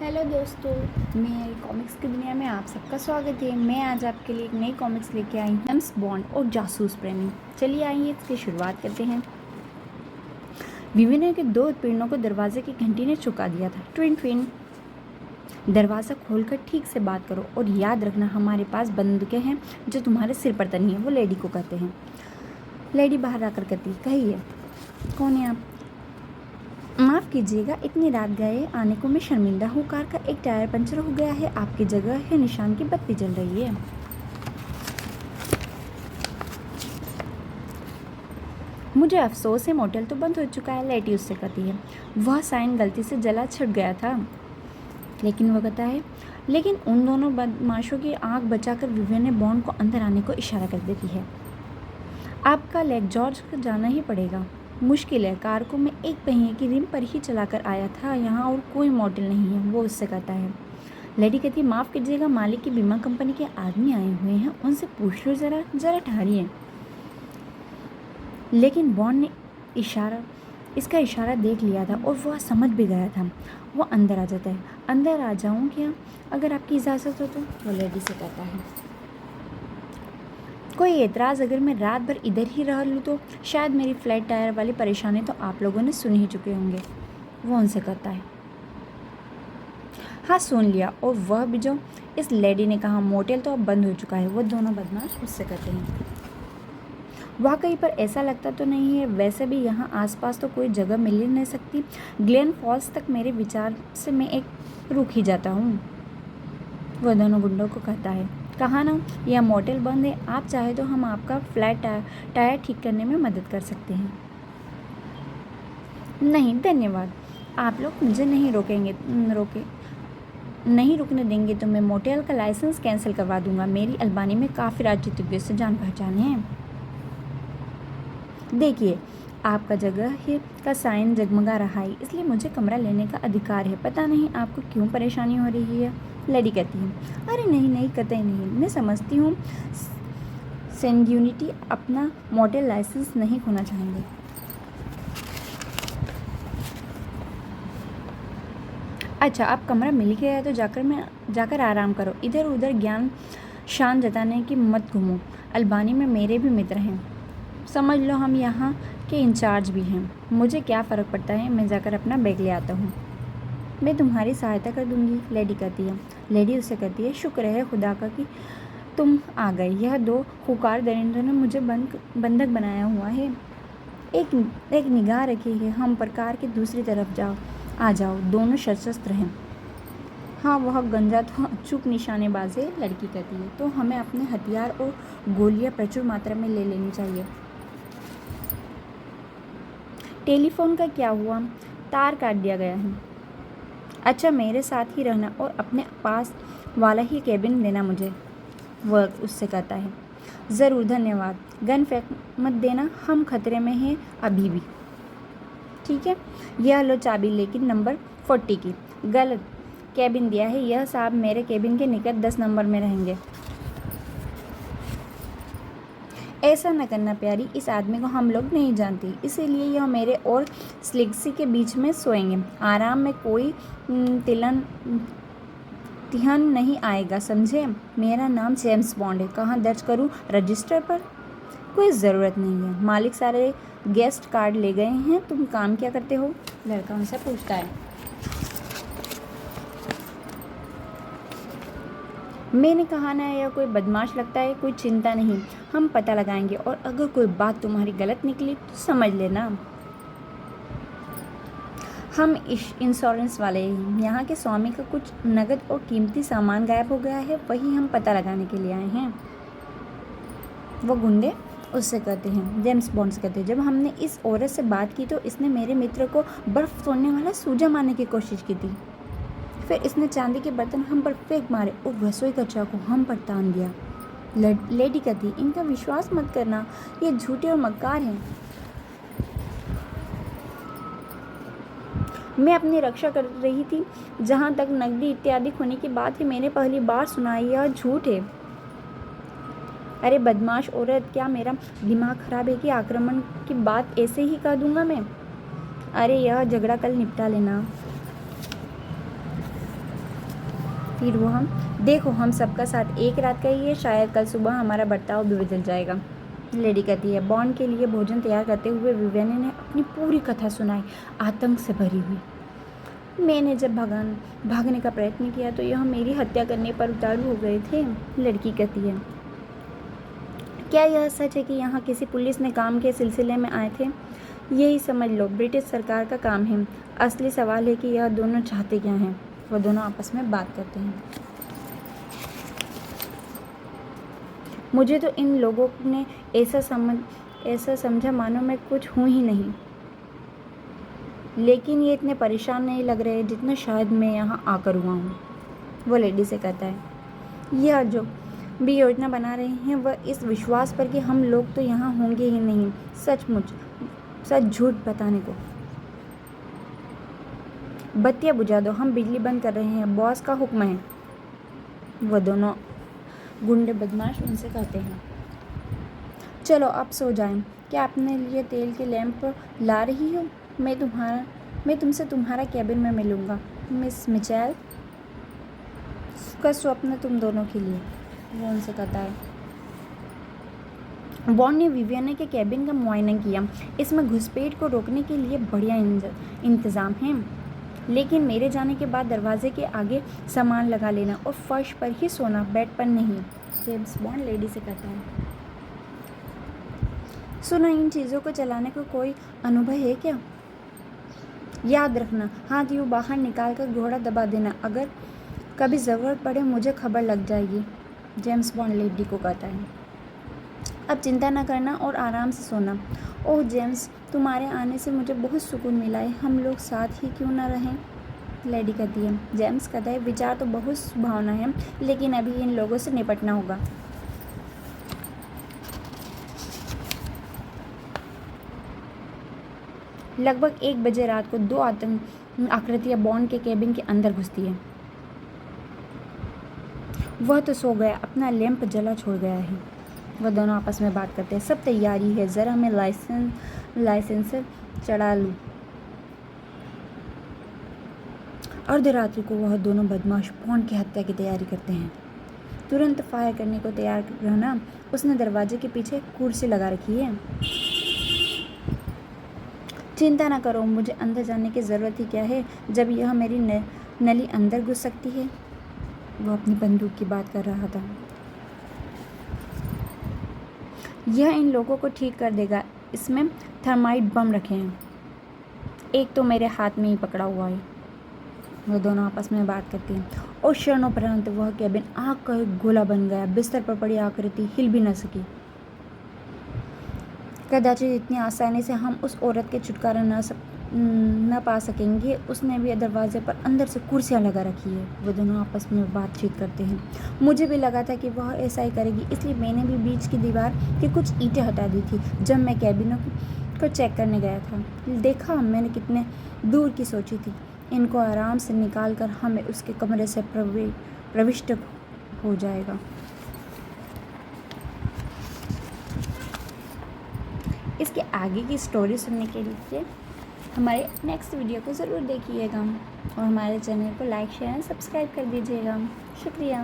Hello दोस्तों, मेरी comics की दुनिया में आप सबका स्वागत है। मैं आज आपके लिए एक नई कॉमिक्स लेके आई हूँ, जेम्स बॉन्ड और जासूस प्रेमी। चलिए आइए इसकी शुरुआत करते हैं। विवेक के दो उत्पीड़नों को दरवाजे की घंटी ने चुका दिया था। ट्विन ट्विन, दरवाज़ा खोलकर ठीक से बात करो और याद रखना हमारे पास बंदूकें हैं जो तुम्हारे सिर पर तनी है। वो लेडी को कहते हैं। लेडी बाहर आकर कहती, कहिए कौन है आप? माफ़ कीजिएगा, इतनी रात गए आने को मैं शर्मिंदा हूँ। कार का एक टायर पंचर हो गया है। आपकी जगह है निशान की बत्ती जल रही है। मुझे अफसोस है, मोटेल तो बंद हो चुका है। लेडी उससे कहती है, वह साइन गलती से जला छट गया था। लेकिन वह कहता है, लेकिन उन दोनों बदमाशों की आंख बचाकर विवियन ने बॉन्ड को अंदर आने को इशारा कर देती है। आपका लेक जॉर्ज को जाना ही पड़ेगा। मुश्किल है, कार को मैं एक पहिए की रिम पर ही चलाकर आया था। यहाँ और कोई मॉडल नहीं है। वो उससे कहता है। लेडी कहती है, माफ़ कीजिएगा, मालिक की बीमा कंपनी के आदमी आए हुए हैं, उनसे पूछ लो ज़रा ज़रा ठहरिए। लेकिन बॉन्ड ने इसका इशारा देख लिया था और वह समझ भी गया था। वो अंदर आ जाता है। अंदर आ जाऊँ क्या, अगर आपकी इजाज़त हो तो? वो लेडी से कहता है। कोई एतराज़ अगर मैं रात भर इधर ही रह लूँ तो? शायद मेरी फ्लैट टायर वाली परेशानी तो आप लोगों ने सुन ही चुके होंगे। वो उनसे कहता है, हाँ सुन लिया, और वह भी जो? इस लेडी ने कहा, मोटेल तो अब बंद हो चुका है। वो दोनों बदमाश उससे कहते हैं, वाकई पर ऐसा लगता तो नहीं है। वैसे भी यहाँ आसपास तो कोई जगह मिल ही नहीं सकती। ग्लेन फॉल्स तक मेरे विचार से मैं एक रुक ही जाता हूँ। वह दोनों गुंडों को कहता है, कहा ना, यह मोटेल बंद है। आप चाहे तो हम आपका फ्लैट टायर ठीक करने में मदद कर सकते हैं। नहीं धन्यवाद, आप लोग मुझे नहीं रुकने देंगे तो मैं मोटेल का लाइसेंस कैंसिल करवा दूंगा। मेरी अल्बानी में काफ़ी राजनीतिज्ञों से जान पहचान है। देखिए, आपका जगह है का साइन जगमगा रहा है, इसलिए मुझे कमरा लेने का अधिकार है। पता नहीं आपको क्यों परेशानी हो रही है? लेडी कहती है, अरे नहीं नहीं, कतई नहीं। मैं समझती हूँ सेंग्यूनिटी अपना मॉडल लाइसेंस नहीं खोना चाहेंगे। अच्छा, आप कमरा मिल गया है तो जाकर आराम करो। इधर उधर ज्ञान शान जताने की मत घूमो। अल्बानी में मेरे भी मित्र हैं, समझ लो हम यहाँ के इंचार्ज भी हैं। मुझे क्या फ़र्क पड़ता है, मैं जाकर अपना बैग ले आता हूँ। मैं तुम्हारी सहायता कर दूँगी, लेडी कहती है। लेडी उससे कहती है, शुक्र है खुदा का कि तुम आ गए। यह दो खुकार दरिंदों ने मुझे बंधक बनाया हुआ है। एक निगाह रखी है हम पर। कार की दूसरी तरफ आ जाओ। दोनों सशस्त्र हैं। हाँ, वह गंजा तो अचूक निशानेबाज है, लड़की कहती है। तो हमें अपने हथियार और गोलियां प्रचुर मात्रा में ले लेनी चाहिए। टेलीफोन का क्या हुआ? तार काट दिया गया है। अच्छा, मेरे साथ ही रहना और अपने पास वाला ही केबिन देना मुझे, वह उससे कहता है। ज़रूर, धन्यवाद। गन फेंक मत देना, हम खतरे में हैं अभी भी। ठीक है, यह लो चाबी, लेकिन नंबर 40 की। गलत केबिन दिया है। यह साहब मेरे केबिन के निकट 10 नंबर में रहेंगे। ऐसा न करना प्यारी, इस आदमी को हम लोग नहीं जानते, इसीलिए यह मेरे और स्लिग्सी के बीच में सोएंगे। आराम में कोई तिहन नहीं आएगा, समझे? मेरा नाम जेम्स बॉन्ड है। कहाँ दर्ज करूँ? रजिस्टर पर? कोई ज़रूरत नहीं है। मालिक सारे गेस्ट कार्ड ले गए हैं। तुम काम क्या करते हो? लड़का उनसे पूछता है। मैंने कहा ना, यह कोई बदमाश लगता है। कोई चिंता नहीं, हम पता लगाएंगे, और अगर कोई बात तुम्हारी गलत निकली तो समझ लेना। हम इंश्योरेंस वाले हैं। यहाँ के स्वामी का कुछ नगद और कीमती सामान गायब हो गया है, वही हम पता लगाने के लिए आए हैं। वो गुंडे उससे कहते हैं, जेम्स बॉन्ड से कहते हैं, जब हमने इस औरत से बात की तो इसने मेरे मित्र को बर्फ़ तोड़ने वाला सूजा मारने की कोशिश की थी। फिर इसने चांदी के बर्तन हम पर फेंक मारे और रसोई का चाकू हम पर तान दिया। लेडी कहती, इनका विश्वास मत करना, ये झूठे और मक्कार हैं। मैं अपनी रक्षा कर रही थी। जहाँ तक नकदी इत्यादि खोने की बात है, मैंने पहली बार सुना, यह झूठ है। अरे बदमाश औरत, क्या मेरा दिमाग खराब है कि आक्रमण की बात ऐसे ही कह दूंगा मैं? अरे यह झगड़ा कल निपटा लेना। फिर वो हम देखो हम सबका साथ एक रात का ही है, शायद कल सुबह हमारा बर्ताव भी बदल जाएगा। लेडी कहती है। बॉन्ड के लिए भोजन तैयार करते हुए विवियन ने अपनी पूरी कथा सुनाई, आतंक से भरी हुई। मैंने जब भागने का प्रयत्न किया तो यह मेरी हत्या करने पर उतारू हो गए थे। लड़की कहती है। क्या यह सच है कि यहाँ किसी पुलिस ने काम के सिलसिले में आए थे? यही समझ लो ब्रिटिश सरकार का काम है। असली सवाल है कि यह दोनों चाहते क्या हैं। वह दोनों आपस में बात करते हैं। मुझे तो इन लोगों ने ऐसा समझा मानो मैं कुछ हूँ ही नहीं, लेकिन ये इतने परेशान नहीं लग रहे जितना शायद मैं यहाँ आकर हुआ हूँ। वो लेडी से कहता है। यह जो भी योजना बना रहे हैं वह इस विश्वास पर कि हम लोग तो यहाँ होंगे ही नहीं, सच झूठ बताने को। बत्तियाँ बुझा दो, हम बिजली बंद कर रहे हैं, बॉस का हुक्म है। वह दोनों गुंडे बदमाश उनसे कहते हैं। चलो आप सो जाएं। क्या अपने लिए तेल के लैंप ला रही हो? मैं तुमसे तुम्हारा कैबिन में मिलूँगा। मिस मिचेल का स्वप्न तुम दोनों के लिए, वो उनसे कहता है। बॉन्ड ने विवियन के कैबिन का मुआयना किया। इसमें घुसपैठ को रोकने के लिए बढ़िया इंतज़ाम है, लेकिन मेरे जाने के बाद दरवाजे के आगे सामान लगा लेना और फर्श पर ही सोना, बेड पर नहीं। जेम्स बॉन्ड लेडी से कहता है। सुनो, इन चीज़ों को चलाने का कोई अनुभव है क्या? याद रखना, हाथ यूँ बाहर निकाल कर घोड़ा दबा देना, अगर कभी ज़रूरत पड़े मुझे खबर लग जाएगी। जेम्स बॉन्ड लेडी को कहता है। अब चिंता न करना और आराम से सोना। ओह जेम्स, तुम्हारे आने से मुझे बहुत सुकून मिला है, हम लोग साथ ही क्यों ना रहें? लेडी कहती है। जेम्स कहता है। विचार तो बहुत सुभावना है, लेकिन अभी इन लोगों से निपटना होगा। लगभग 1 बजे रात को 2 आकृतियाँ बॉन्ड के कैबिन के अंदर घुसती है। वह तो सो गया, अपना लैंप जला छोड़ गया है। वह दोनों आपस में बात करते हैं। सब तैयारी है, ज़रा मैं लाइसेंसर चढ़ा लूँ। अर्धरात्रि को वह दोनों बदमाश बॉन्ड की हत्या की तैयारी करते हैं। तुरंत फायर करने को तैयार रहना। उसने दरवाजे के पीछे कुर्सी लगा रखी है। चिंता ना करो, मुझे अंदर जाने की ज़रूरत ही क्या है जब यह मेरी नली अंदर घुस सकती है। वह अपनी बंदूक की बात कर रहा था। यह इन लोगों को ठीक कर देगा। इसमें थर्माइट बम रखे हैं, एक तो मेरे हाथ में ही पकड़ा हुआ है। वह दोनों आपस में बात करती हैं और क्षणोपरांत वह कैबिन आग का एक गोला बन गया। बिस्तर पर पड़ी आकृति हिल भी न सकी। कदाचित इतनी आसानी से हम उस औरत के छुटकारा न पा सकेंगे। उसने भी दरवाजे पर अंदर से कुर्सियाँ लगा रखी है। वो दोनों आपस में बातचीत करते हैं। मुझे भी लगा था कि वह ऐसा ही करेगी, इसलिए मैंने भी बीच की दीवार की कुछ ईंटें हटा दी थी जब मैं कैबिनों को चेक करने गया था। देखा मैंने कितने दूर की सोची थी। इनको आराम से निकाल कर हमें उसके कमरे से प्रविष्ट हो जाएगा। इसके आगे की स्टोरी सुनने के लिए हमारे नेक्स्ट वीडियो को ज़रूर देखिएगा और हमारे चैनल को लाइक शेयर सब्सक्राइब कर दीजिएगा। शुक्रिया।